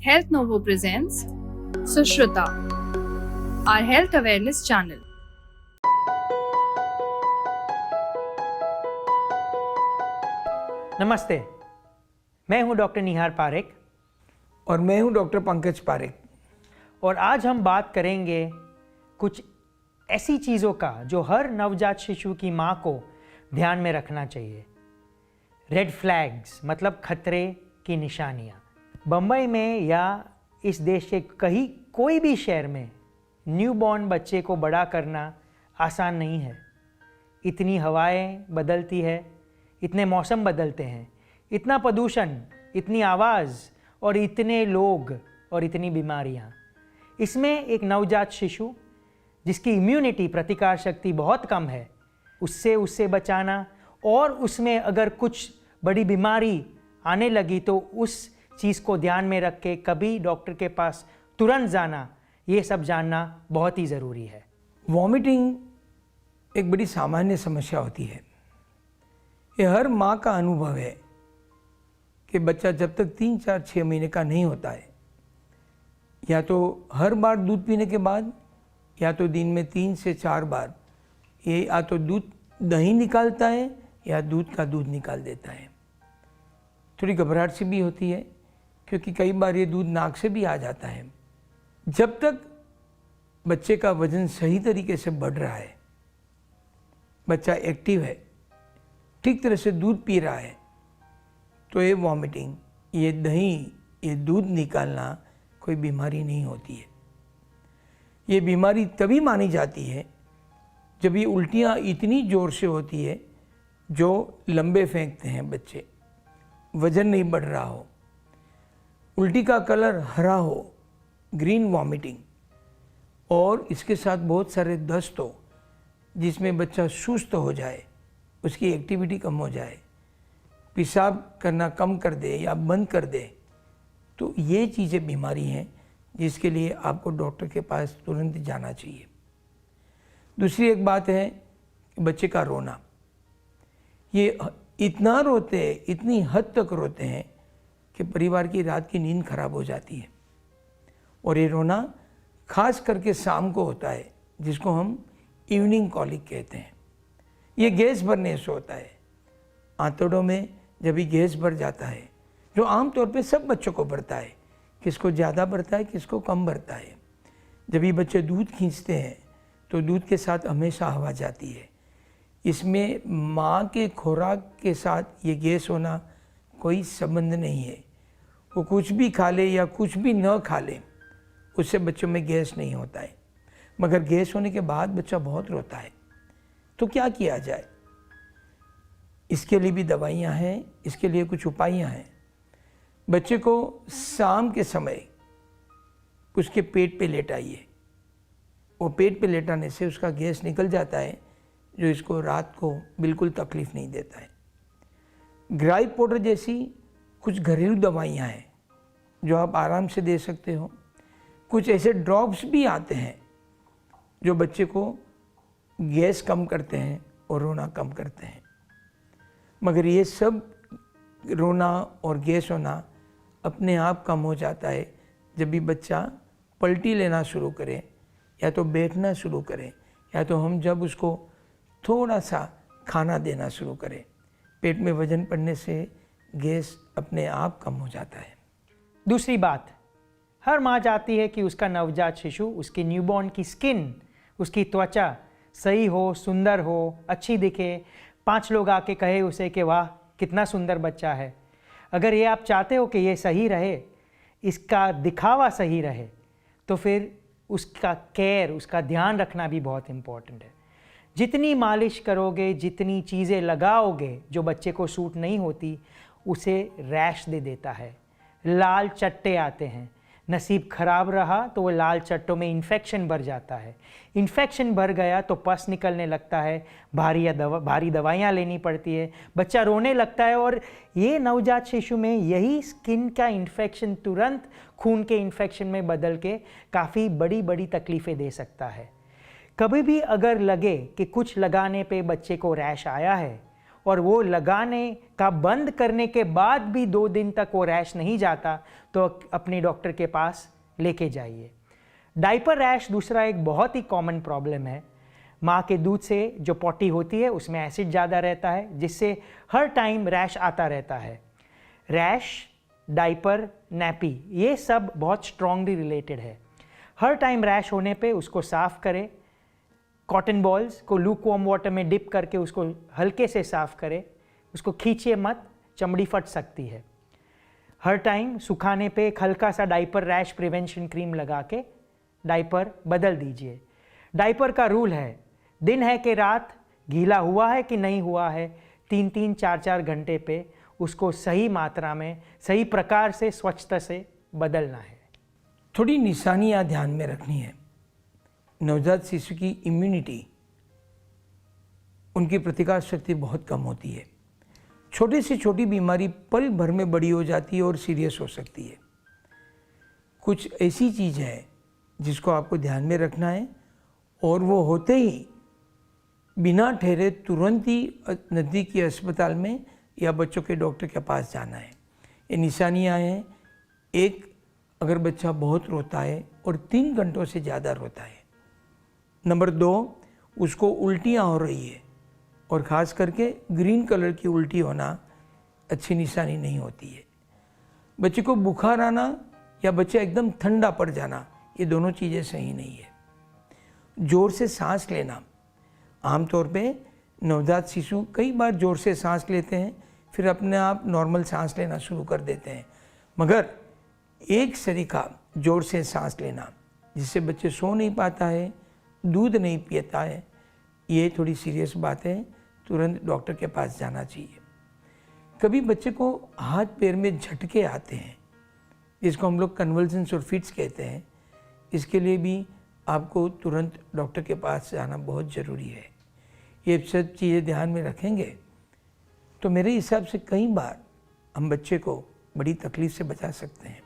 Health Novo presents Sushruta, our health awareness channel. नमस्ते, मैं हूं डॉक्टर निहार पारेख और मैं हूं डॉक्टर पंकज पारेख। और आज हम बात करेंगे कुछ ऐसी चीज़ों का जो हर नवजात शिशु की माँ को ध्यान में रखना चाहिए। रेड फ्लैग्स मतलब खतरे की निशानियाँ। बम्बई में या इस देश के कहीं कोई भी शहर में न्यूबॉर्न बच्चे को बड़ा करना आसान नहीं है। इतनी हवाएं बदलती है, इतने मौसम बदलते हैं, इतना प्रदूषण, इतनी आवाज़ और इतने लोग और इतनी बीमारियां। इसमें एक नवजात शिशु जिसकी इम्यूनिटी प्रतिकार शक्ति बहुत कम है, उससे बचाना और उसमें अगर कुछ बड़ी बीमारी आने लगी तो उस चीज़ को ध्यान में रख के कभी डॉक्टर के पास तुरंत जाना, ये सब जानना बहुत ही ज़रूरी है। वॉमिटिंग एक बड़ी सामान्य समस्या होती है। ये हर माँ का अनुभव है कि बच्चा जब तक 3, 4, 6 महीने का नहीं होता है, या तो हर बार दूध पीने के बाद या तो दिन में 3 से 4 बार ये या तो दूध दही निकालता है या दूध का दूध निकाल देता है। थोड़ी घबराहट सी भी होती है क्योंकि कई बार ये दूध नाक से भी आ जाता है। जब तक बच्चे का वजन सही तरीके से बढ़ रहा है, बच्चा एक्टिव है, ठीक तरह से दूध पी रहा है, तो ये वॉमिटिंग, ये दही, ये दूध निकालना कोई बीमारी नहीं होती है। ये बीमारी तभी मानी जाती है जब ये उल्टियाँ इतनी ज़ोर से होती है जो लंबे फेंकते हैं बच्चे, वज़न नहीं बढ़ रहा हो, उल्टी का कलर हरा हो, ग्रीन वॉमिटिंग, और इसके साथ बहुत सारे दस्त हो जिसमें बच्चा सुस्त हो जाए, उसकी एक्टिविटी कम हो जाए, पेशाब करना कम कर दे या बंद कर दे, तो ये चीज़ें बीमारी हैं जिसके लिए आपको डॉक्टर के पास तुरंत जाना चाहिए। दूसरी एक बात है कि बच्चे का रोना। ये इतना रोते हैं, इतनी हद तक रोते हैं कि परिवार की रात की नींद खराब हो जाती है। और ये रोना खास करके शाम को होता है, जिसको हम इवनिंग कॉलिक कहते हैं। ये गैस भरने से होता है। आंतड़ों में जब भी गैस भर जाता है, जो आमतौर पे सब बच्चों को बढ़ता है, किसको ज़्यादा बढ़ता है, किसको कम बढ़ता है। जब ये बच्चे दूध खींचते हैं तो दूध के साथ हमेशा हवा जाती है। इसमें माँ के खुराक के साथ ये गैस होना कोई संबंध नहीं है। वो कुछ भी खा ले या कुछ भी न खा ले, उससे बच्चों में गैस नहीं होता है। मगर गैस होने के बाद बच्चा बहुत रोता है, तो क्या किया जाए? इसके लिए भी दवाइयाँ हैं, इसके लिए कुछ उपायाँ हैं। बच्चे को शाम के समय उसके पेट पे लेटाइए। वो पेट पे लेटाने से उसका गैस निकल जाता है, जो इसको रात को बिल्कुल तकलीफ़ नहीं देता है। ग्राई पाउडर जैसी कुछ घरेलू दवाइयाँ हैं जो आप आराम से दे सकते हो। कुछ ऐसे ड्रॉप्स भी आते हैं जो बच्चे को गैस कम करते हैं और रोना कम करते हैं। मगर ये सब रोना और गैस होना अपने आप कम हो जाता है जब भी बच्चा पलटी लेना शुरू करे, या तो बैठना शुरू करे, या तो हम जब उसको थोड़ा सा खाना देना शुरू करें। पेट में वजन पड़ने से गैस अपने आप कम हो जाता है। दूसरी बात, हर माँ चाहती है कि उसका नवजात शिशु, उसकी न्यूबॉर्न की स्किन, उसकी त्वचा सही हो, सुंदर हो, अच्छी दिखे, 5 लोग आके कहे उसे कि वाह कितना सुंदर बच्चा है। अगर ये आप चाहते हो कि ये सही रहे, इसका दिखावा सही रहे, तो फिर उसका केयर, उसका ध्यान रखना भी बहुत इम्पोर्टेंट है। जितनी मालिश करोगे, जितनी चीज़ें लगाओगे जो बच्चे को सूट नहीं होती, उसे रैश दे देता है, लाल चट्टे आते हैं। नसीब खराब रहा तो वो लाल चट्टों में इन्फेक्शन भर जाता है। इन्फेक्शन भर गया तो पस निकलने लगता है, भारी दवाइयाँ लेनी पड़ती है, बच्चा रोने लगता है। और ये नवजात शिशु में यही स्किन का इन्फेक्शन तुरंत खून के इन्फेक्शन में बदल के काफ़ी बड़ी बड़ी तकलीफ़ें दे सकता है। कभी भी अगर लगे कि कुछ लगाने पे बच्चे को रैश आया है और वो लगाने का बंद करने के बाद भी 2 दिन तक वो रैश नहीं जाता तो अपने डॉक्टर के पास लेके जाइए। डायपर रैश दूसरा एक बहुत ही कॉमन प्रॉब्लम है। माँ के दूध से जो पॉटी होती है उसमें एसिड ज़्यादा रहता है, जिससे हर टाइम रैश आता रहता है। रैश, डायपर, नैपी ये सब बहुत स्ट्रांगली रिलेटेड है। हर टाइम रैश होने पे उसको साफ़ करें। कॉटन बॉल्स को लूकवार्म वाटर में डिप करके उसको हल्के से साफ़ करें। उसको खींचिए मत, चमड़ी फट सकती है। हर टाइम सुखाने पे एक हल्का सा डायपर रैश प्रिवेंशन क्रीम लगा के डायपर बदल दीजिए। डायपर का रूल है, दिन है कि रात, गीला हुआ है कि नहीं हुआ है, 3-3, 4-4 घंटे पे उसको सही मात्रा में, सही प्रकार से, स्वच्छता से बदलना है। थोड़ी निशानियाँ ध्यान में रखनी है। नवजात शिशु की इम्यूनिटी, उनकी प्रतिकार शक्ति बहुत कम होती है। छोटी से छोटी बीमारी पल भर में बड़ी हो जाती है और सीरियस हो सकती है। कुछ ऐसी चीज़ है जिसको आपको ध्यान में रखना है और वो होते ही बिना ठहरे तुरंत ही नज़दीकी अस्पताल में या बच्चों के डॉक्टर के पास जाना है। ये निशानियाँ हैं, एक, अगर बच्चा बहुत रोता है और 3 घंटों से ज़्यादा रोता है। नंबर 2, उसको उल्टियाँ हो रही है और ख़ास करके ग्रीन कलर की उल्टी होना अच्छी निशानी नहीं होती है। बच्चे को बुखार आना या बच्चा एकदम ठंडा पड़ जाना, ये दोनों चीज़ें सही नहीं है। ज़ोर से सांस लेना, आमतौर पे नवजात शिशु कई बार ज़ोर से सांस लेते हैं, फिर अपने आप नॉर्मल सांस लेना शुरू कर देते हैं, मगर एक सरीखा ज़ोर से सांस लेना जिससे बच्चे सो नहीं पाता है, दूध नहीं पीता है, ये थोड़ी सीरियस बात है, तुरंत डॉक्टर के पास जाना चाहिए। कभी बच्चे को हाथ पैर में झटके आते हैं, जिसको हम लोग कन्वल्जन्स और फिट्स कहते हैं, इसके लिए भी आपको तुरंत डॉक्टर के पास जाना बहुत ज़रूरी है। ये सब चीज़ें ध्यान में रखेंगे तो मेरे हिसाब से कई बार हम बच्चे को बड़ी तकलीफ से बचा सकते हैं।